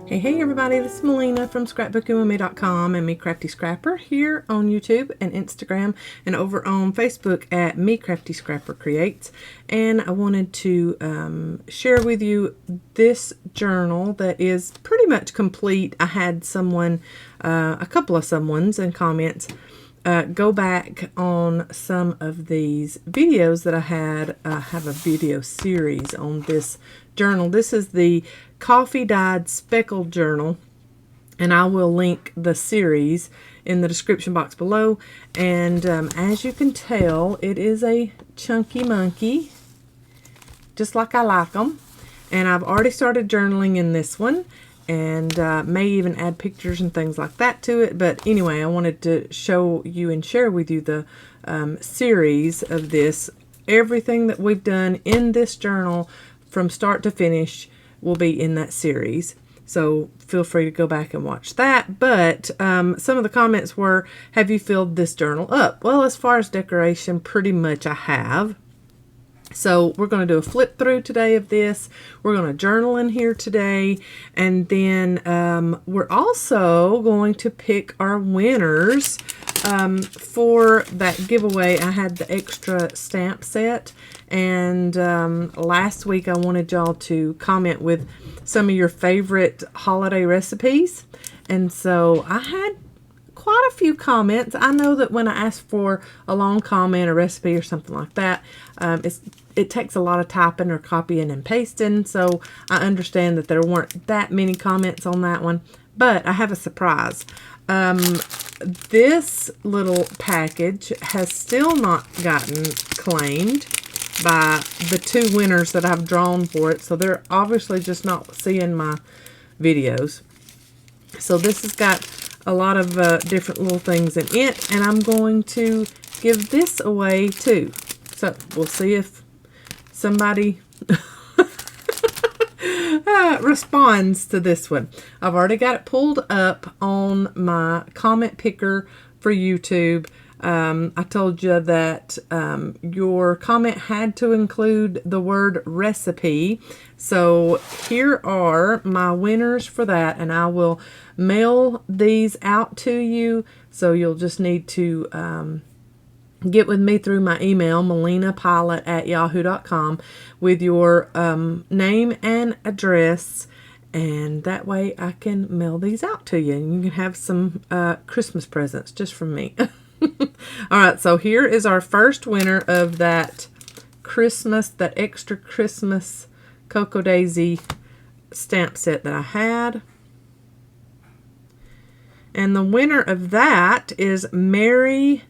Hey everybody, this is Melina from ScrapBookingWithMe.com and Me Crafty Scrapper here on YouTube and Instagram and over on Facebook at Me Crafty Scrapper Creates. And I wanted to share with you this journal that is pretty much complete. I had someone, a couple of someones in comments go back on some of these videos that I had. I have a video series on this journal. This is the Coffee Dyed Speckled journal, and I will link the series in the description box below. And as you can tell, it is a chunky monkey, just like I like them. And I've already started journaling in this one, and may even add pictures and things like that to it. But anyway, I wanted to show you and share with you the series of this. Everything that we've done in this journal from start to finish will be in that series. So feel free to go back and watch that. But some of the comments were, have you filled this journal up? Well, as far as decoration, pretty much I have. So we're going to do a flip through today of this. We're going to journal in here today. And then we're also going to pick our winners for that giveaway. I had the extra stamp set. And last week I wanted y'all to comment with some of your favorite holiday recipes. And so I had quite a few comments. I know that when I ask for a long comment, a recipe or something like that, it takes a lot of typing or copying and pasting. So I understand that there weren't that many comments on that one. But I have a surprise. This little package has still not gotten claimed by the two winners that I've drawn for it. So they're obviously just not seeing my videos. So this has got a lot of different little things in it, and I'm going to give this away too. So we'll see if somebody responds to this one. I've already got it pulled up on my comment picker for YouTube. I told you that your comment had to include the word recipe. So here are my winners for that, and I will mail these out to you. So you'll just need to get with me through my email, melinapylant@yahoo.com, with your name and address. And that way I can mail these out to you, and you can have some Christmas presents just from me. All right, so here is our first winner of that extra Christmas Cocoa Daisy stamp set that I had. And the winner of that is Mary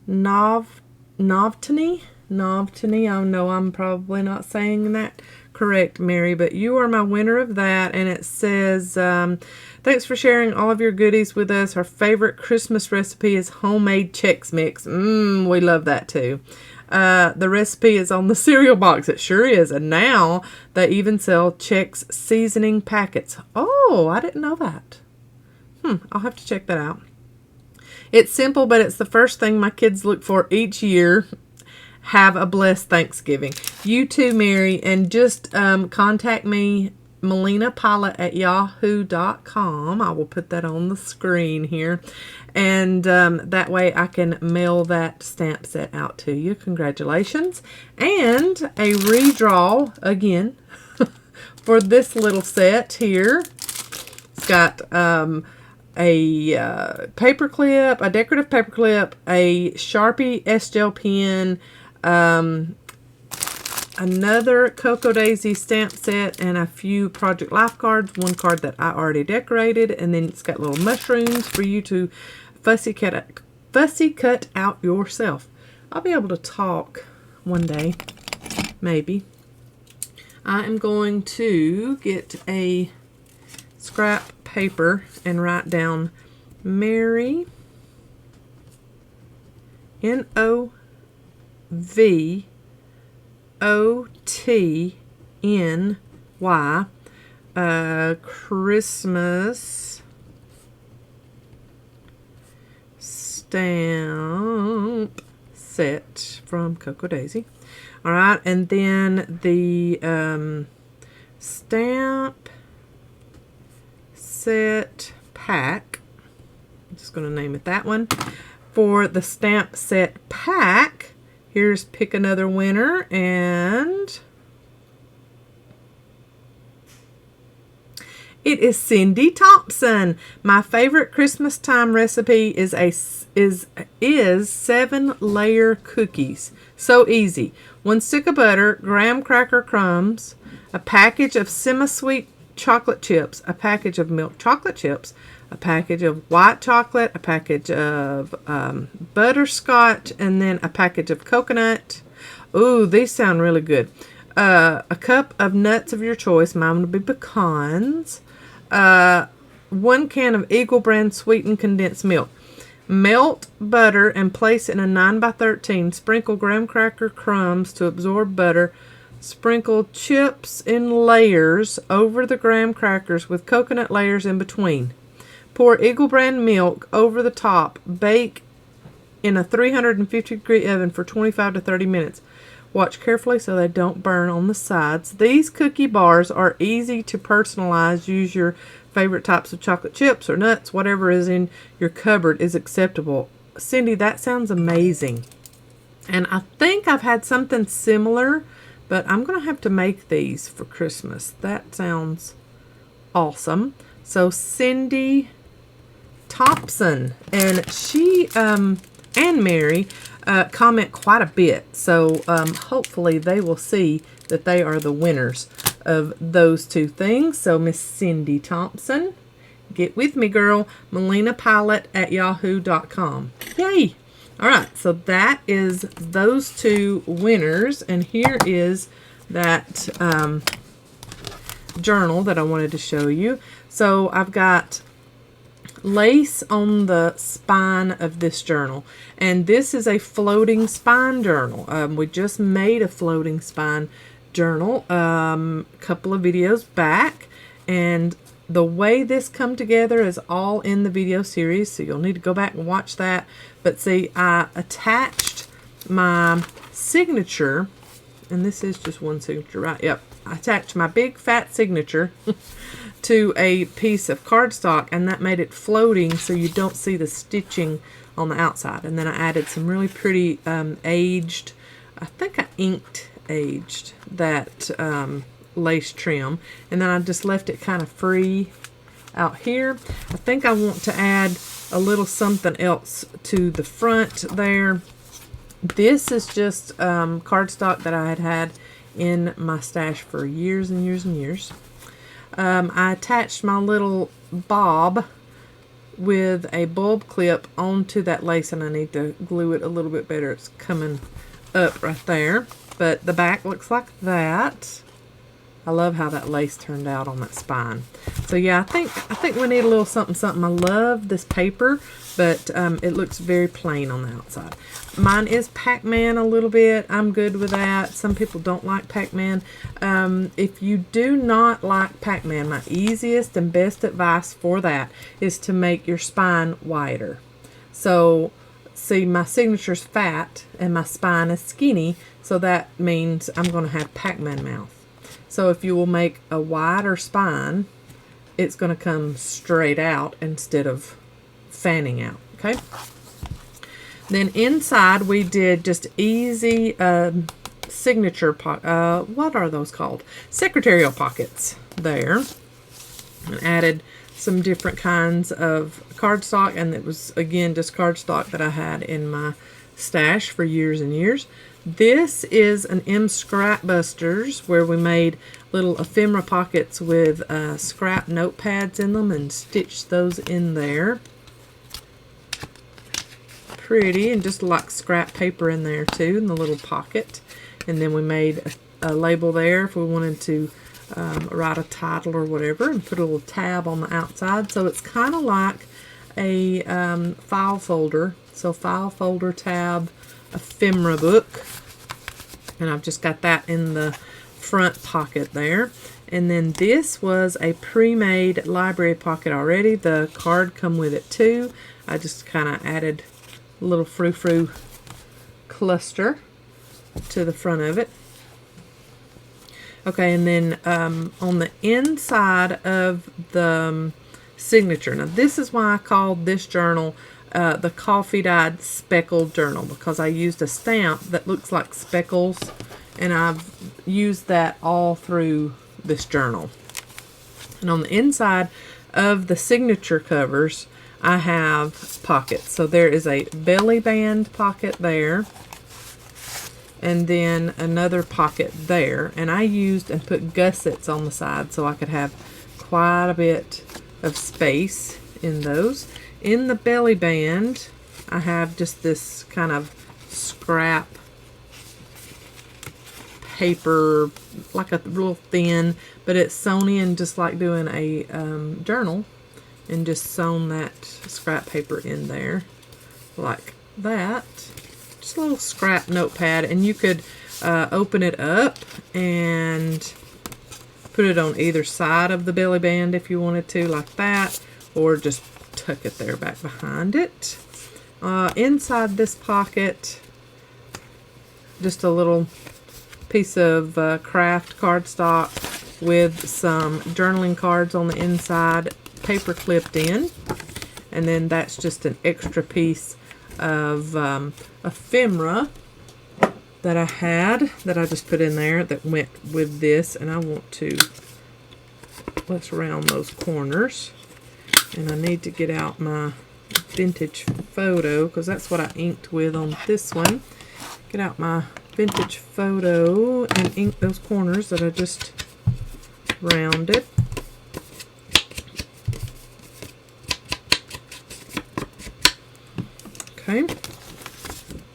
Novtony. I know I'm probably not saying that correct, Mary, but you are my winner of that. And it says, thanks for sharing all of your goodies with us. Our favorite Christmas recipe is homemade Chex Mix. We love that too. The recipe is on the cereal box. It sure is. And now they even sell Chex seasoning packets. Oh, I didn't know that. I'll have to check that out. It's simple, but it's the first thing my kids look for each year. Have a blessed Thanksgiving. You too, Mary. And just contact me, melinapylant@yahoo.com. I will put that on the screen here. And that way I can mail that stamp set out to you. Congratulations. And a redraw again for this little set here. It's got a paper clip, a decorative paper clip, a Sharpie S-Gel pen, another Cocoa Daisy stamp set, and a few Project Life cards. One card that I already decorated, and then it's got little mushrooms for you to fussy cut out yourself. I'll be able to talk one day, maybe. I am going to get a scrap paper and write down Mary, Novotny, Christmas stamp set from Cocoa Daisy. All right, and then the stamp set pack. I'm just going to name it that one. For the stamp set pack, here's pick another winner, and it is Cindy Thompson. My favorite Christmas time recipe is 7-layer cookies. So easy. 1 stick of butter, graham cracker crumbs, a package of semi-sweet chocolate chips, a package of milk chocolate chips, a package of white chocolate, a package of butterscotch, and then a package of coconut. Ooh, these sound really good. A cup of nuts of your choice. Mine would be pecans. 1 can of Eagle brand sweetened condensed milk. Melt butter and place in a 9x13. Sprinkle graham cracker crumbs to absorb butter. Sprinkle chips in layers over the graham crackers with coconut layers in between. Pour Eagle brand milk over the top. Bake in a 350-degree oven for 25 to 30 minutes. Watch carefully so they don't burn on the sides. These cookie bars are easy to personalize. Use your favorite types of chocolate chips or nuts. Whatever is in your cupboard is acceptable. Cindy, that sounds amazing. And I think I've had something similar, but I'm going to have to make these for Christmas. That sounds awesome. So Cindy Thompson, and she and Mary comment quite a bit, so hopefully they will see that they are the winners of those two things. So Miss Cindy Thompson, get with me, girl. Melina Pylant at yahoo.com. Yay! All right, so that is those two winners, and here is that journal that I wanted to show you. So I've got lace on the spine of this journal, and this is a floating spine journal. We just made a floating spine journal a couple of videos back, and the way this come together is all in the video series, so you'll need to go back and watch that. But see, I attached my signature, and this is just one signature, right? Yep. I attached my big fat signature to a piece of cardstock, and that made it floating so you don't see the stitching on the outside. And then I added some really pretty aged, I think I inked aged that lace trim, and then I just left it kind of free out here. I think I want to add a little something else to the front there. This is just cardstock that I had in my stash for years and years and years. I attached my little bob with a bulb clip onto that lace, and I need to glue it a little bit better. It's coming up right there, but the back looks like that. I love how that lace turned out on that spine. So yeah, I think we need a little something. I love this paper, but it looks very plain on the outside. Mine is Pac-Man a little bit. I'm good with that. Some people don't like Pac-Man. If you do not like Pac-Man, my easiest and best advice for that is to make your spine wider. So see, my signature's fat and my spine is skinny, so that means I'm going to have Pac-Man mouth. So if you will make a wider spine, it's going to come straight out instead of fanning out, okay? Then inside we did just easy signature what are those called? Secretarial pockets there. And added some different kinds of cardstock, and it was again just cardstock that I had in my stash for years and years. This is an M Scrap Busters where we made little ephemera pockets with scrap notepads in them and stitched those in there. Pretty, and just like scrap paper in there too in the little pocket. And then we made a label there if we wanted to write a title or whatever, and put a little tab on the outside. So it's kind of like a file folder. So file folder tab ephemera book, and I've just got that in the front pocket there. And then this was a pre-made library pocket already. The card come with it too. I just kind of added a little frou-frou cluster to the front of it. Okay, and then on the inside of the signature. Now this is why I called this journal the coffee dyed speckled journal, because I used a stamp that looks like speckles, and I've used that all through this journal. And on the inside of the signature covers, I have pockets. So there is a belly band pocket there, and then another pocket there. And I used and put gussets on the side so I could have quite a bit of space in those. In the belly band, I have just this kind of scrap paper, like a real thin, but it's sewn in just like doing a journal, and just sewn that scrap paper in there like that. Just a little scrap notepad, and you could open it up and put it on either side of the belly band if you wanted to, like that, or just tuck it there back behind it. Inside this pocket, just a little piece of craft cardstock with some journaling cards on the inside, paper clipped in. And then that's just an extra piece of ephemera that I had, that I just put in there, that went with this. And I want to, let's round those corners. And I need to get out my vintage photo, because that's what I inked with on this one. Get out my vintage photo and ink those corners that I just rounded. Okay,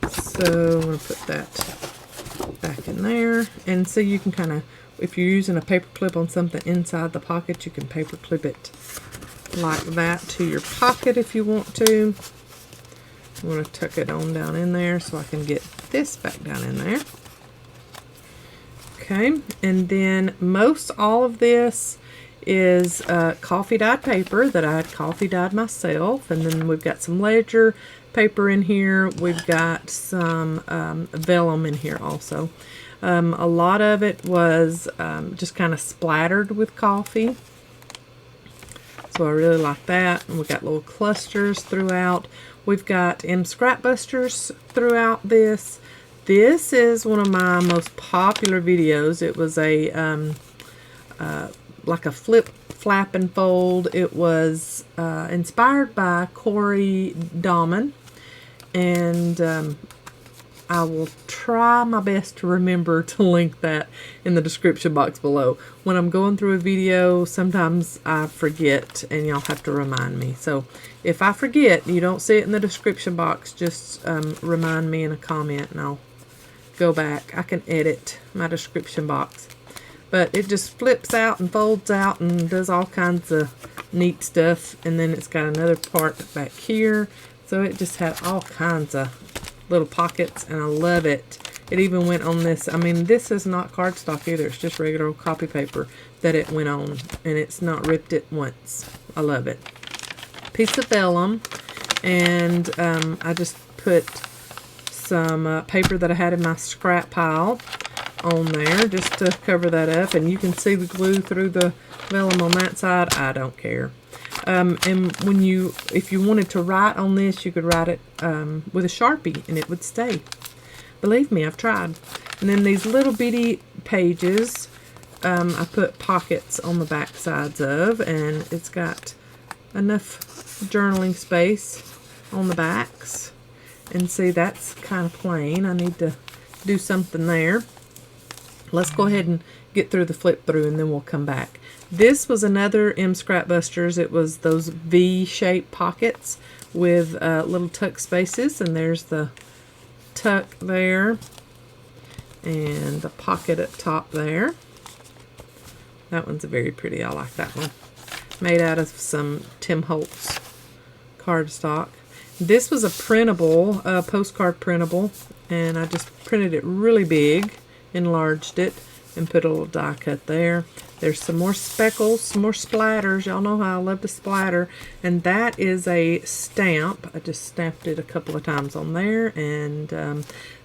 so I'm going to put that back in there. And so you can kind of, if you're using a paper clip on something inside the pocket, you can paper clip it like that to your pocket if you want to. I'm going to tuck it on down in there so I can get this back down in there. Okay, and then most all of this is coffee dyed paper that I had coffee dyed myself. And then we've got some ledger paper in here. We've got some vellum in here also. A lot of it was just kind of splattered with coffee. So I really like that. And we've got little clusters throughout. We've got scrap busters throughout this. This is one of my most popular videos. It was a like a flap and fold. It was inspired by Corey Dahman, and I will try my best to remember to link that in the description box below. When I'm going through a video, sometimes I forget, and y'all have to remind me. So if I forget, you don't see it in the description box, just remind me in a comment, and I'll go back. I can edit my description box. But it just flips out and folds out and does all kinds of neat stuff. And then it's got another part back here. So it just had all kinds of little pockets, and I love it. It even went on this. I mean, this is not cardstock either. It's just regular old copy paper that it went on, and it's not ripped it once. I love it. Piece of vellum, and I just put some paper that I had in my scrap pile on there just to cover that up, and you can see the glue through the vellum on that side. I don't care. And when if you wanted to write on this, you could write it with a Sharpie and it would stay. Believe me, I've tried. And then these little bitty pages, I put pockets on the back sides of, and it's got enough journaling space on the backs. And see, that's kind of plain. I need to do something there. Let's go ahead and get through the flip through, and then we'll come back. This was another Scrap Busters. It was those V-shaped pockets with little tuck spaces, and there's the tuck there and the pocket up top there. That one's very pretty. I like that one. Made out of some Tim Holtz cardstock. This was a printable, postcard printable, and I just printed it really big, enlarged it, and put a little die cut there. There's some more speckles, some more splatters. Y'all know how I love to splatter. And that is a stamp. I just stamped it a couple of times on there. And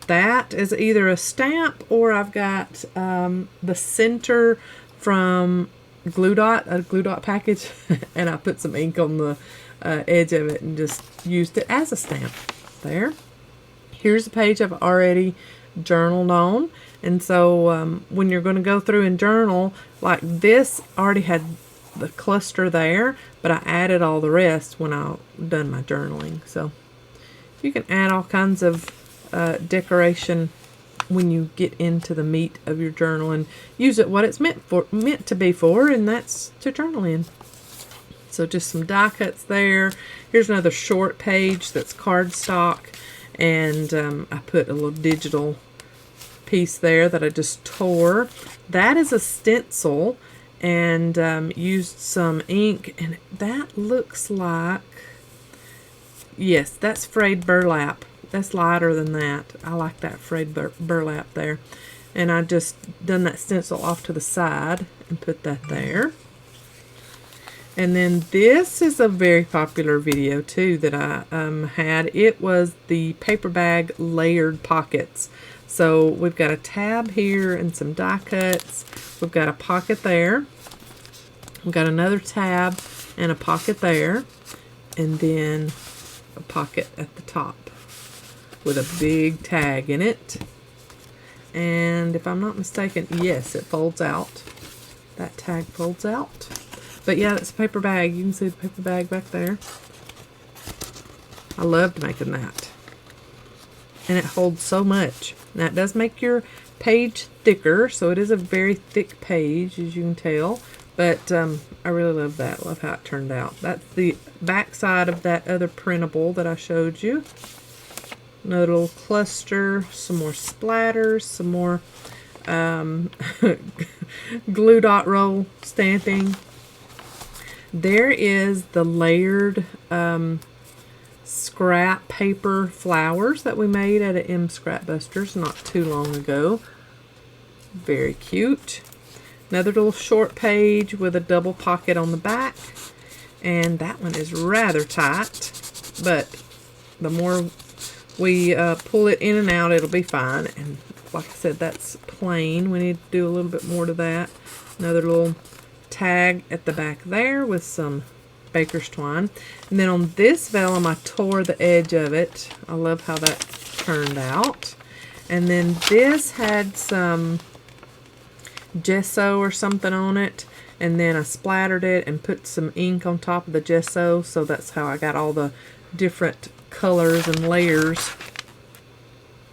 that is either a stamp, or I've got the center from a glue dot package, and I put some ink on the edge of it and just used it as a stamp. There. Here's a page I've already journaled on, and so when you're going to go through and journal, like this already had the cluster there, but I added all the rest when I done my journaling. So you can add all kinds of decoration when you get into the meat of your journal and use it what it's meant to be for, and that's to journal in. So just some die cuts there. Here's another short page that's cardstock, and I put a little digital piece there that I just tore. That is a stencil, and used some ink, and that looks like, yes, that's frayed burlap. That's lighter than that. I like that frayed burlap there. And I just done that stencil off to the side and put that there. And then this is a very popular video too that I had. It was the paper bag layered pockets. So we've got a tab here and some die cuts. We've got a pocket there. We've got another tab and a pocket there. And then a pocket at the top with a big tag in it. And if I'm not mistaken, yes, it folds out. That tag folds out. But yeah, that's a paper bag. You can see the paper bag back there. I loved making that. And it holds so much. Now it does make your page thicker, so it is a very thick page, as you can tell. But I really love that. Love how it turned out. That's the back side of that other printable that I showed you. Another little cluster, some more splatters, some more glue dot roll stamping. There is the layered scrap paper flowers that we made at a M Scrapbusters not too long ago. Very cute. Another little short page with a double pocket on the back, and that one is rather tight, but the more we pull it in and out, it'll be fine. And like I said, that's plain. We need to do a little bit more to that. Another little tag at the back there with some baker's twine. And then on this vellum, I tore the edge of it. I love how that turned out. And then this had some gesso or something on it, and then I splattered it and put some ink on top of the gesso, so that's how I got all the different colors and layers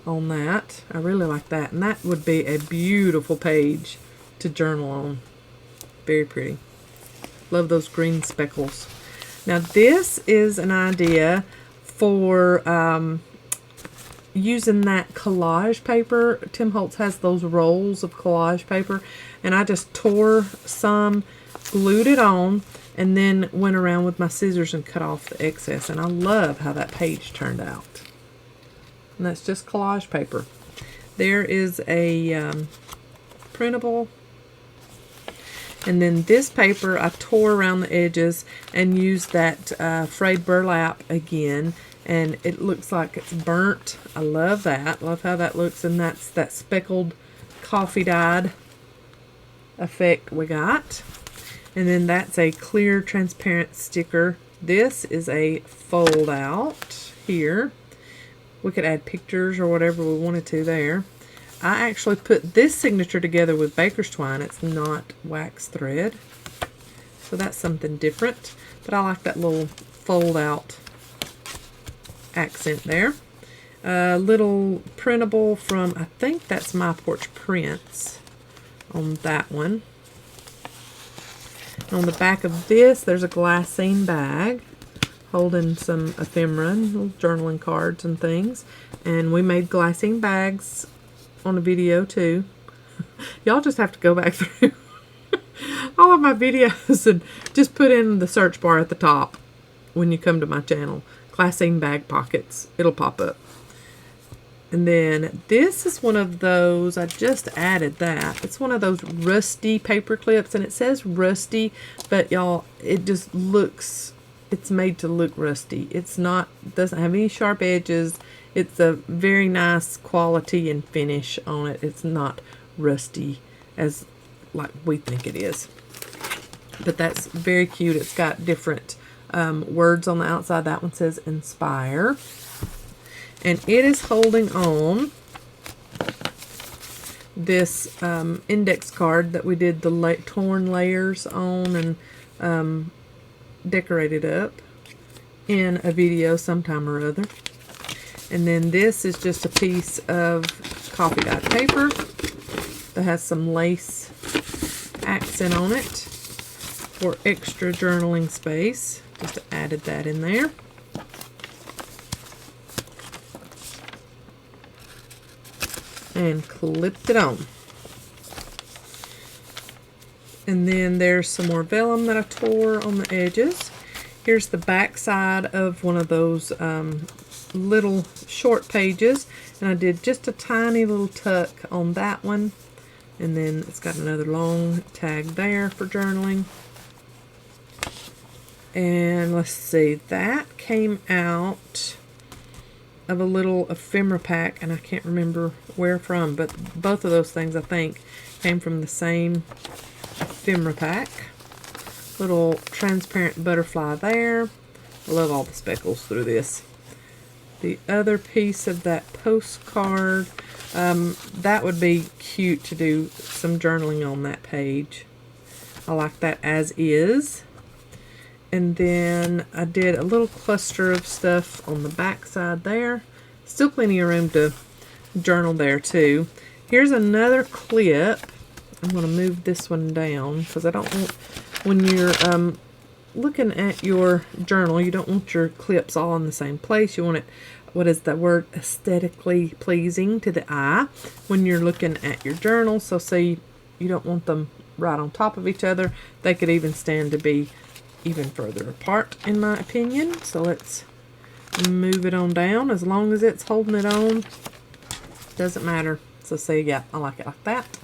on that. I really like that, and that would be a beautiful page to journal on. Very pretty. Love those green speckles. Now this is an idea for using that collage paper. Tim Holtz has those rolls of collage paper, and I just tore some, glued it on, and then went around with my scissors and cut off the excess. And I love how that page turned out. And that's just collage paper. There is a printable. And then this paper I tore around the edges and used that frayed burlap again. And it looks like it's burnt. I love that. Love how that looks. And that's that speckled coffee dyed effect we got. And then that's a clear transparent sticker. This is a fold out here. We could add pictures or whatever we wanted to there. I actually put this signature together with baker's twine. It's not wax thread. So that's something different. But I like that little fold out accent there. A little printable from, I think that's My Porch Prints on that one. On the back of this, there's a glassine bag holding some ephemera, little journaling cards and things. And we made glassine bags on a video too. Y'all just have to go back through all of my videos and just put in the search bar at the top when you come to my channel. Glassine bag pockets. It'll pop up. And then this is one of those, I just added that. It's one of those rusty paper clips, and it says rusty, but y'all, it just looks, it's made to look rusty. It's not, doesn't have any sharp edges. It's a very nice quality and finish on it. It's not rusty as like we think it is. But that's very cute. It's got different words on the outside. That one says inspire. And it is holding on this index card that we did the torn layers on and decorated up in a video sometime or other. And then this is just a piece of coffee dyed paper that has some lace accent on it for extra journaling space. Just added that in there. And clipped it on. And then there's some more vellum that I tore on the edges. Here's the back side of one of those little short pages, and I did just a tiny little tuck on that one, and then it's got another long tag there for journaling. And let's see, that came out of a little ephemera pack, and I can't remember where from, but both of those things I think came from the same ephemera pack. Little transparent butterfly there. I love all the speckles through this. The other piece of that postcard, that would be cute to do some journaling on that page. I like that as is. And then I did a little cluster of stuff on the back side there. Still plenty of room to journal there too. Here's another clip. I'm going to move this one down because I don't want, when you're looking at your journal, you don't want your clips all in the same place. You want it, what is the word, aesthetically pleasing to the eye when you're looking at your journal. So say you don't want them right on top of each other. They could even stand to be even further apart, in my opinion. So let's move it on down. As long as it's holding it on, doesn't matter. So see, yeah, I like it like that.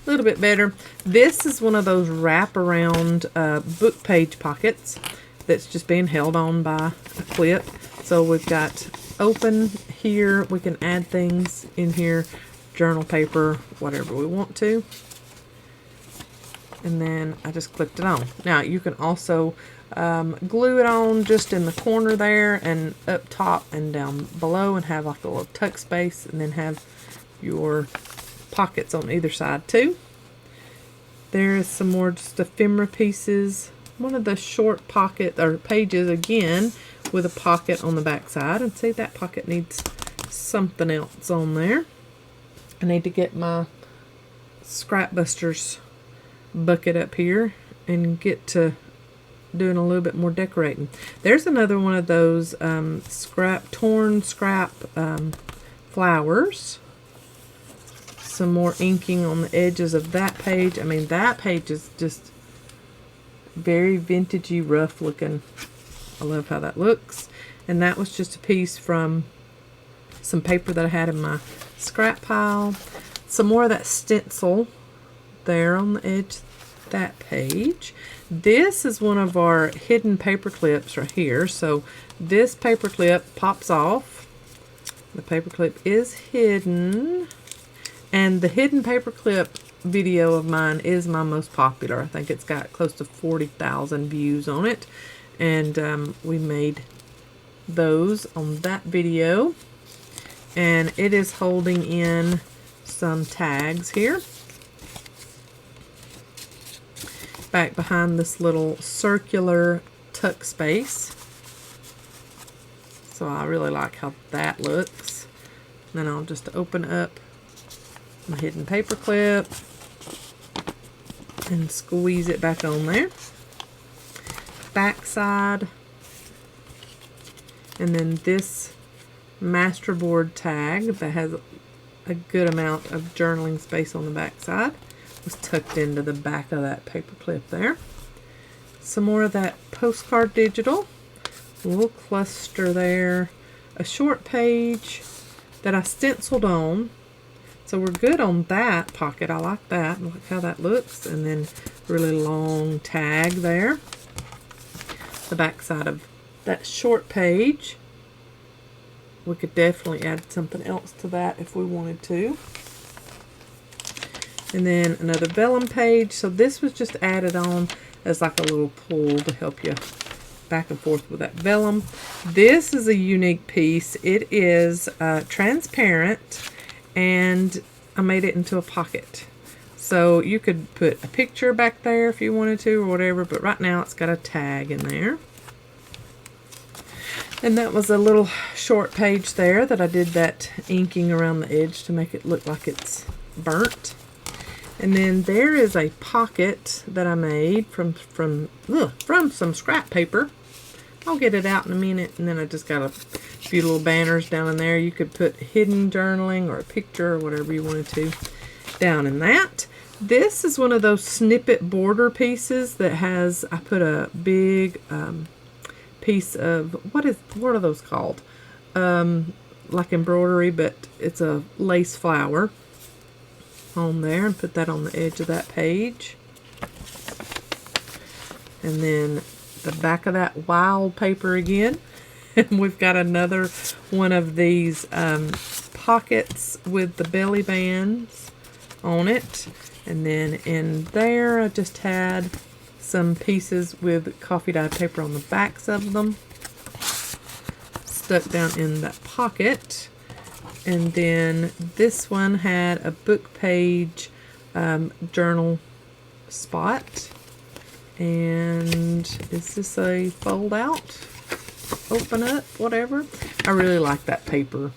A little bit better. This is one of those wraparound book page pockets that's just being held on by a clip. So we've got open here. We can add things in here, journal paper, whatever we want to. And then I just clipped it on. Now you can also glue it on just in the corner there and up top and down below, and have like a little tuck space, and then have your pockets on either side too. There's some more just ephemera pieces. One of the short pocket or pages again with a pocket on the back side. And see, that pocket needs something else on there. I need to get my Scrap Busters bucket up here and get to doing a little bit more decorating. There's another one of those torn scrap flowers. Some more inking on the edges of that page. I mean, that page is just very vintagey, rough looking. I love how that looks. And that was just a piece from some paper that I had in my scrap pile. Some more of that stencil there on the edge of that page. This is one of our hidden paper clips right here. So this paper clip pops off. The paper clip is hidden. And the hidden paper clip video of mine is my most popular. I think it's got close to 40,000 views on it. And we made those on that video. And it is holding in some tags here. Back behind this little circular tuck space. So I really like how that looks. Then I'll just open up my hidden paper clip and squeeze it back on there. Back side. And then this masterboard tag that has a good amount of journaling space on the back side was tucked into the back of that paper clip there. Some more of that postcard digital. A little cluster there. A short page that I stenciled on. So we're good on that pocket. I like that. Look how that looks. And then really long tag there. The back side of that short page. We could definitely add something else to that if we wanted to. And then another vellum page. So this was just added on as like a little pull to help you back and forth with that vellum. This is a unique piece. It is transparent, and I made it into a pocket. So you could put a picture back there if you wanted to or whatever, but right now it's got a tag in there. And that was a little short page there that I did that inking around the edge to make it look like it's burnt. And then there is a pocket that I made from some scrap paper. I'll get it out in a minute. And then I just got a few little banners down in there. You could put hidden journaling or a picture or whatever you wanted to down in that. This is one of those snippet border pieces that has, I put a big piece of, what are those called? Like embroidery, but it's a lace flower on there, and put that on the edge of that page. And then the back of that wild paper again. And we've got another one of these pockets with the belly bands on it. And then in there I just had some pieces with coffee dyed paper on the backs of them stuck down in that pocket. And then this one had a book page journal spot. And is this a fold out, open up, whatever? I really like that paper.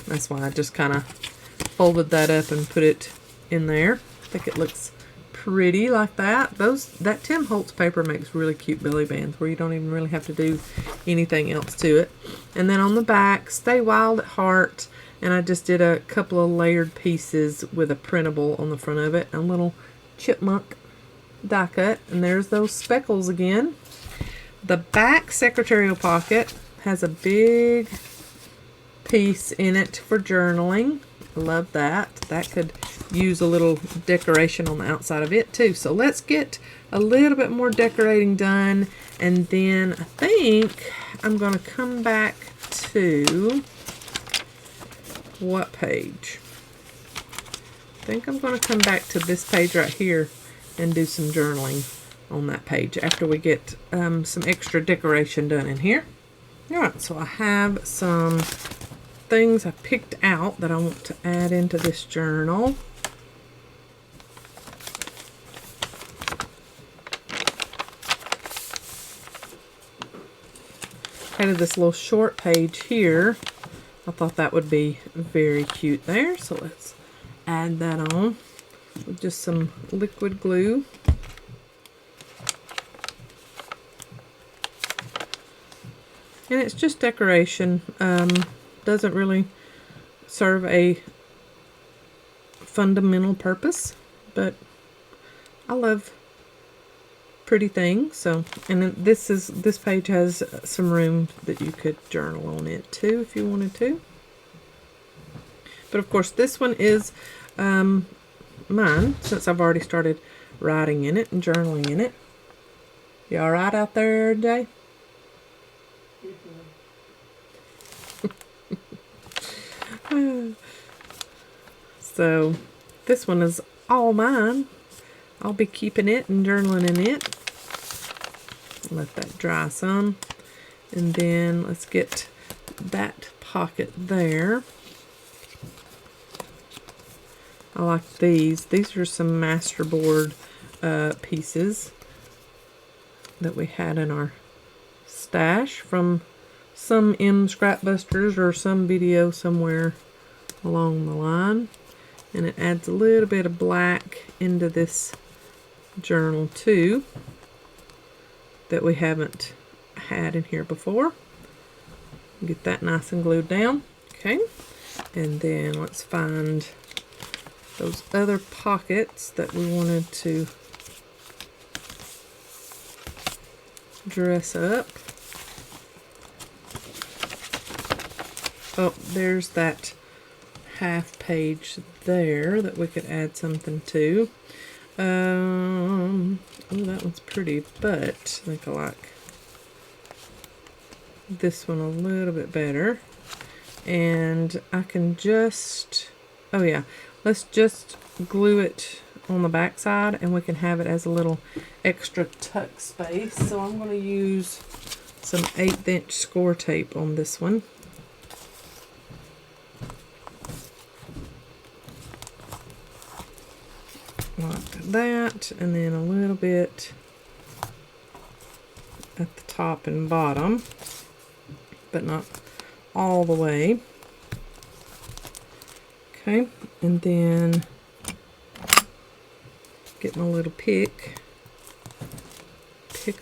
That's why I just kind of folded that up and put it in there. I think it looks pretty like that. That Tim Holtz paper makes really cute belly bands where you don't even really have to do anything else to it. And then on the back, stay wild at heart. And I just did a couple of layered pieces with a printable on the front of it, a little chipmunk die cut. And there's those speckles again. The back secretarial pocket has a big piece in it for journaling. I love that. That could use a little decoration on the outside of it too. So let's get a little bit more decorating done, and then I think I'm going to come back to what page? I think I'm going to come back to this page right here and do some journaling on that page after we get some extra decoration done in here. Alright, so I have some things I picked out that I want to add into this journal. Added this little short page here. I thought that would be very cute there, so let's add that on with just some liquid glue. And it's just decoration. Doesn't really serve a fundamental purpose, but I love pretty things. So, and then this page has some room that you could journal on it too if you wanted to. But of course this one is mine, since I've already started writing in it and journaling in it. You all right out there, Jay? So this one is all mine. I'll be keeping it and journaling in it. Let that dry some. And then let's get that pocket there. I like these. These are some masterboard pieces that we had in our stash from some Scrapbusters or some video somewhere along the line. And it adds a little bit of black into this journal too that we haven't had in here before. Get that nice and glued down. Okay, and then let's find those other pockets that we wanted to dress up. Oh, there's that half page there that we could add something to. Oh, that one's pretty, but I think I like this one a little bit better. And I can just, oh yeah, let's just glue it on the back side, and we can have it as a little extra tuck space. So I'm going to use some 1/8 inch score tape on this one. Like that, and then a little bit at the top and bottom, but not all the way. Okay, and then get my little pick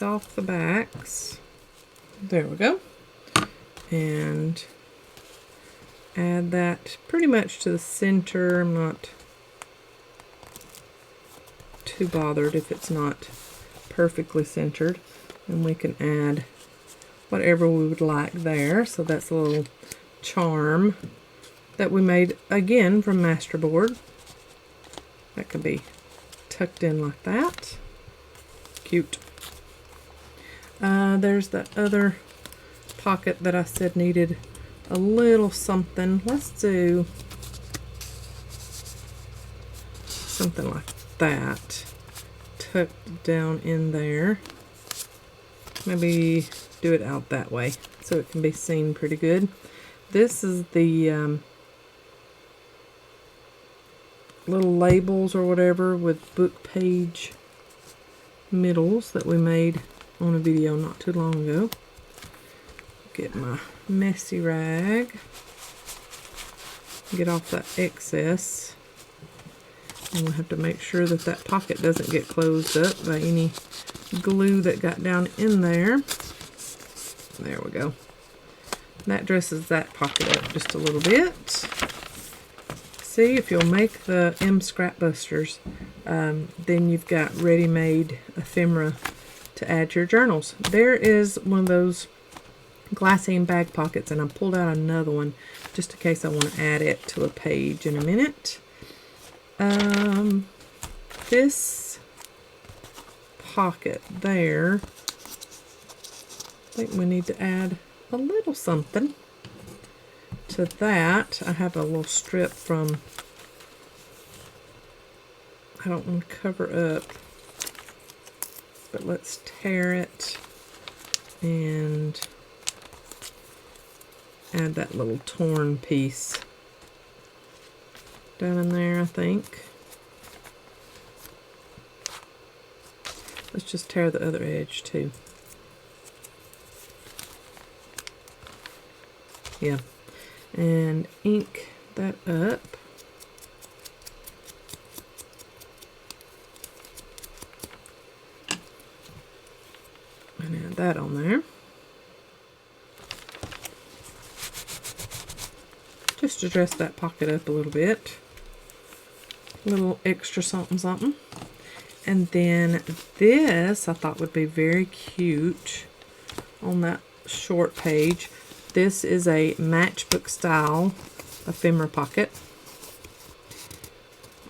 off the backs. There we go. And add that pretty much to the center. I'm not too bothered if it's not perfectly centered. And we can add whatever we would like there. So that's a little charm that we made again from Masterboard. That could be tucked in like that. Cute. There's that other pocket that I said needed a little something. Let's do something like that, tucked down in there. Maybe do it out that way so it can be seen pretty good. This is the little labels or whatever with book page middles that we made on a video not too long ago. Get my messy rag, get off that excess, and we'll have to make sure that that pocket doesn't get closed up by any glue that got down in there. There we go. That dresses that pocket up just a little bit. See, if you'll make the M Scrap Busters, then you've got ready-made ephemera to add to your journals. There is one of those glassine bag pockets, and I pulled out another one just in case I want to add it to a page in a minute. This pocket there, I think we need to add a little something to that. I have a little strip from, I don't want to cover up, but let's tear it and add that little torn piece down in there, I think. Let's just tear the other edge too. Yeah, and ink that up. And add that on there. Just to dress that pocket up a little bit. A little extra something something. And then this I thought would be very cute on that short page. This is a matchbook style ephemera pocket.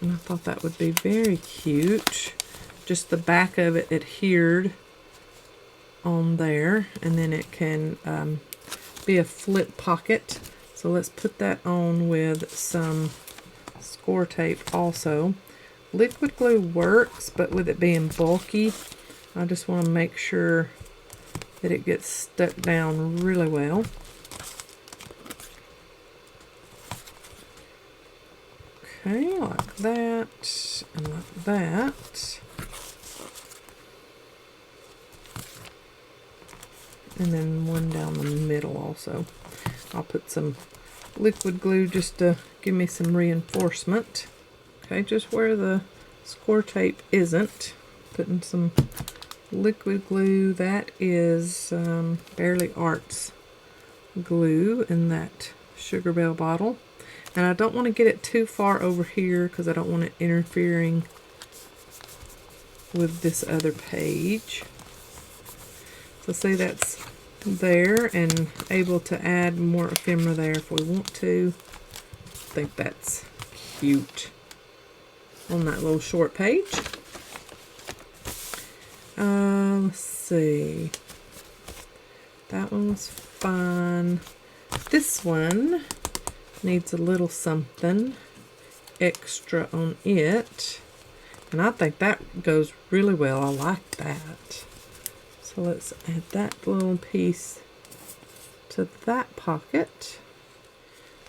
And I thought that would be very cute. Just the back of it adhered on there, and then it can be a flip pocket. So let's put that on with some score tape also. Liquid glue works, but with it being bulky, I just want to make sure that it gets stuck down really well. Okay, like that, and like that. And then one down the middle also. I'll put some liquid glue just to give me some reinforcement. Okay, just where the score tape isn't, putting some liquid glue. That is Barely Arts glue in that Sugar Bell bottle. And I don't want to get it too far over here because I don't want it interfering with this other page. So see, that's there and able to add more ephemera there if we want to. I think that's cute on that little short page. Let's see. That one was fun. This one needs a little something extra on it. And I think that goes really well. I like that. So let's add that little piece to that pocket.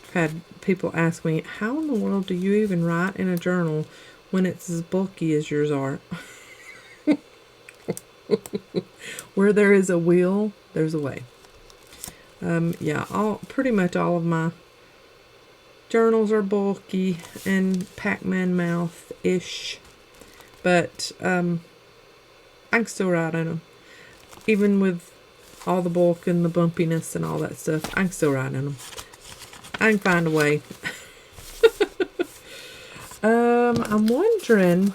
I've had people ask me, how in the world do you even write in a journal when it's as bulky as yours are? Where there is a will, there's a way. Yeah, pretty much all of my journals are bulky and Pac-Man mouth-ish, but I can still write in them. Even with all the bulk and the bumpiness and all that stuff, I can still write in them. I can find a way. I'm wondering,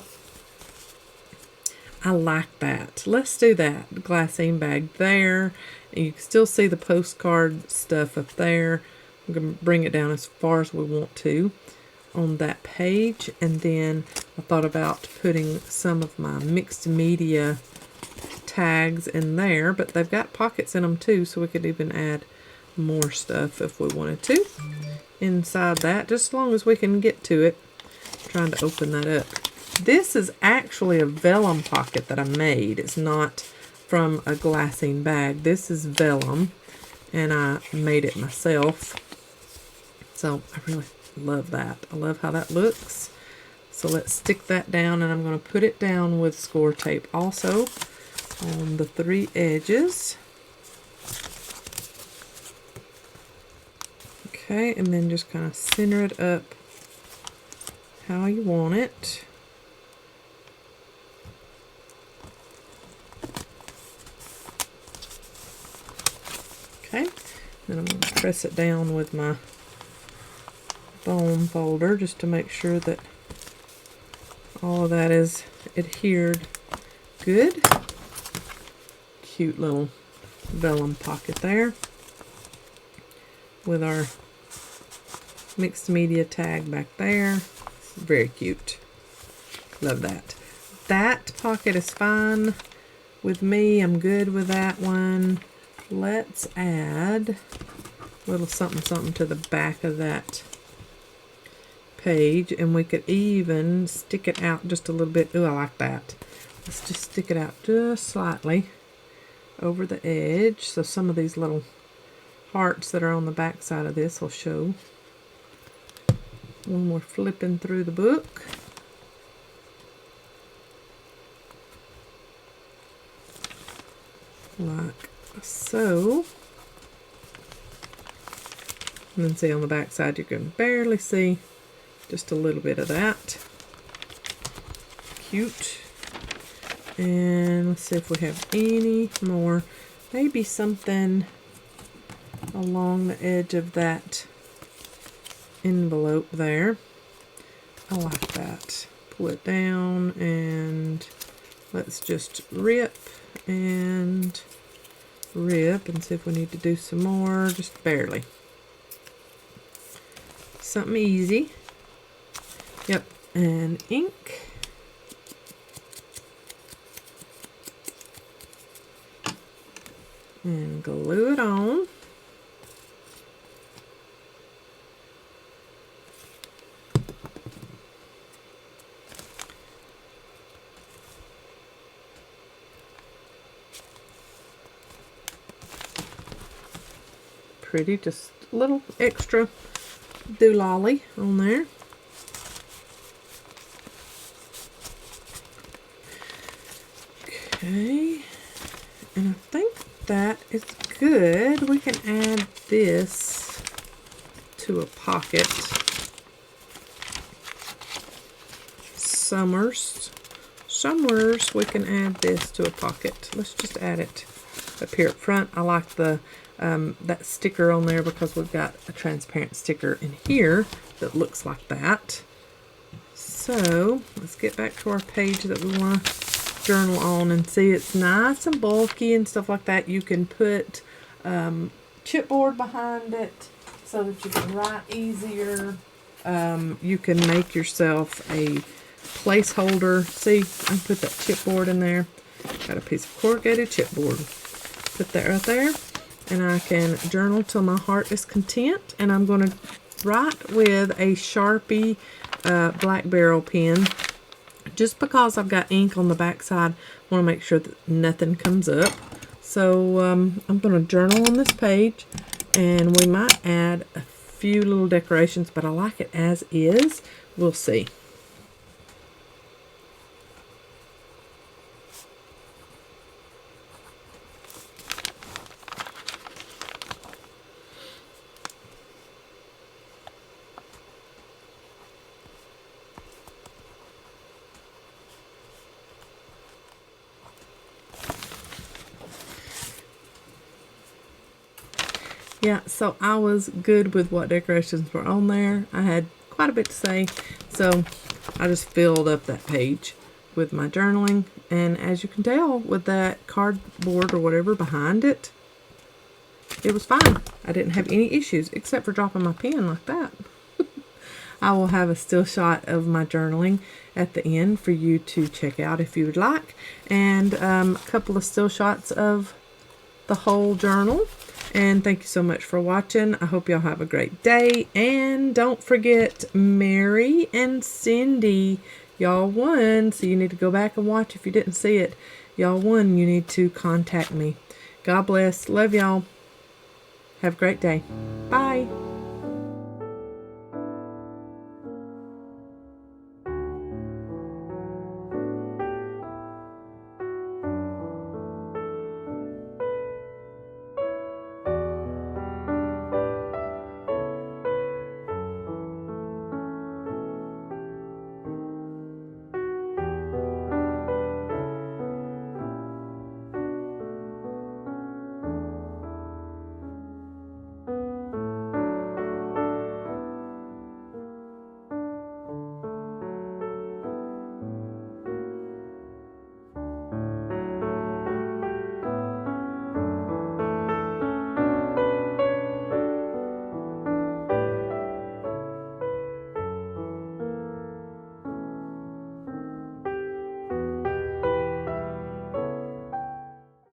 I like that. Let's do that. The glassine bag there. And you can still see the postcard stuff up there. I'm going to bring it down as far as we want to on that page. And then I thought about putting some of my mixed media tags in there. But they've got pockets in them too, so we could even add more stuff if we wanted to inside that, just as long as we can get to it. I'm trying to open that up. This is actually a vellum pocket that I made. It's not from a glassine bag. This is vellum, and I made it myself. So I really love that. I love how that looks. So let's stick that down, and I'm going to put it down with score tape also on the 3 edges. Okay, and then just kind of center it up how you want it. Okay, then I'm going to press it down with my bone folder just to make sure that all of that is adhered good. Cute little vellum pocket there with our mixed media tag back there. Very cute. Love that. That pocket is fine with me. I'm good with that one. Let's add a little something something to the back of that page, and we could even stick it out just a little bit. Ooh, I like that. Let's just stick it out just slightly over the edge, so some of these little hearts that are on the back side of this will show when we're flipping through the book. Like so. And then see on the back side you can barely see just a little bit of that. Cute. And let's see if we have any more. Maybe something along the edge of that envelope there. I like that. Pull it down and let's just rip and rip and see if we need to do some more. Just barely. Something easy. Yep. And ink. And glue it on. Pretty, just a little extra doolally on there. Okay, and I think that is good. We can add this to a pocket. Somewheres we can add this to a pocket. Let's just add it up here up front. I like the that sticker on there because we've got a transparent sticker in here that looks like that. So let's get back to our page that we want to journal on and see it's nice and bulky and stuff like that. You can put chipboard behind it so that you can write easier. You can make yourself a placeholder. See, I can put that chipboard in there. Got a piece of corrugated chipboard. Put that right there. And I can journal till my heart is content. And I'm going to write with a Sharpie black barrel pen. just because I've got ink on the back side, I want to make sure that nothing comes up. So I'm going to journal on this page, and we might add a few little decorations, but I like it as is. We'll see. Yeah, so I was good with what decorations were on there. I had quite a bit to say, so I just filled up that page with my journaling. And as you can tell, with that cardboard or whatever behind it, it was fine. I didn't have any issues except for dropping my pen like that. I will have a still shot of my journaling at the end for you to check out if you would like, and a couple of still shots of the whole journal. And thank you so much for watching. I hope y'all have a great day. And don't forget, Mary and Cindy, y'all won. So you need to go back and watch if you didn't see it. Y'all won. You need to contact me. God bless. Love y'all. Have a great day. Bye.